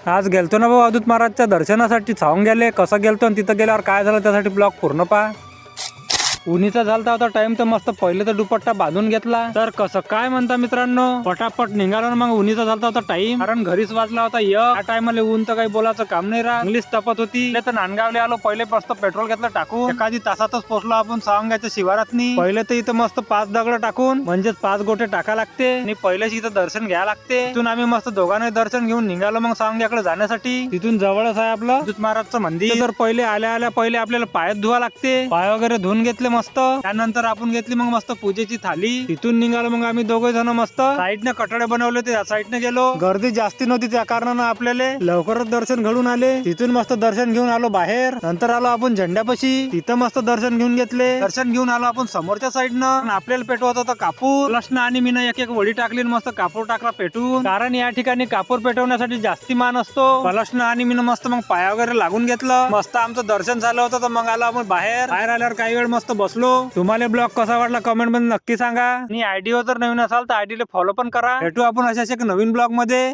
आज गेलतो ना भाऊ अवधूत महाराजच्या दर्शनासाठी छावून गेले. कसं गेलतो आणि तिथं गेल्यावर काय झालं त्यासाठी ब्लॉग पूर्ण पहा. उन्हीचा झालता होता टाइम तर मस्त पहिले तर दुपट्टा बांधून घेतला. तर कसं काय म्हणता मित्रांनो, पटापट निघालो ना मग. उन्हीचा झालता होता टाइम, कारण घरीच वाजला होता या टायमाला ऊन तर काही बोलायचं काम नाही राहा. इंग्लिश तपत होती. तर नांदगावले आलो. पहिले मस्त पेट्रोल घेतलं टाकून, एखादी तासातच पोहोचलो आपण सावंगाच्या शिवारात. पहिले तर इथं मस्त 5 दगड टाकून म्हणजेच 5 गोटे टाका लागते आणि पहिलेच इथं दर्शन घ्या लागते. तिथून आम्ही मस्त दोघांनी दर्शन घेऊन निघालो मग सावंग्याकडे जाण्यासाठी. तिथून जवळच आहे आपलं अवधूत महाराजचं मंदिर. तर पहिले आल्या पहिले आपल्याला पायात धुवा लागते. पाय वगैरे धुवून घेतले मस्त. त्यानंतर आपण घेतली मग मस्त पूजेची थाली. तिथून निघालो मग आम्ही दोघे जण. मस्त साईडने कटडे बनवले होते, त्या साईडने गेलो. गर्दी जास्ती नव्हती त्या कारणानं आपल्याला लवकरच दर्शन घडून आले. तिथून मस्त दर्शन घेऊन आलो बाहेर. नंतर आलो आपण झेंड्यापाशी, तिथं मस्त दर्शन घेऊन घेतले. दर्शन घेऊन आलो आपण समोरच्या साईडनं. आपल्याला पेटवत होता कापूर. लक्ष्ण आणि मी एक एक वडी टाकली, मस्त कापूर टाकला पेटून. कारण या ठिकाणी कापूर पेटवण्यासाठी जास्ती मान असतो. लक्ष्ण आणि मी मस्त मग पाया वगैरे लागून घेतलं. मस्त आमचं दर्शन झालं होतं. तर मग आलो आपण बाहेर आल्यावर काही वेळ मस्त बसलो. तुम्हाला ब्लॉग कसा वाटला कमेंट मध्ये नक्की सांगा. आणि आयडी वर जर नवीन असाल तर आयडीला फॉलो पण करा. भेटू आपण अशाच एक नवीन ब्लॉग मध्ये.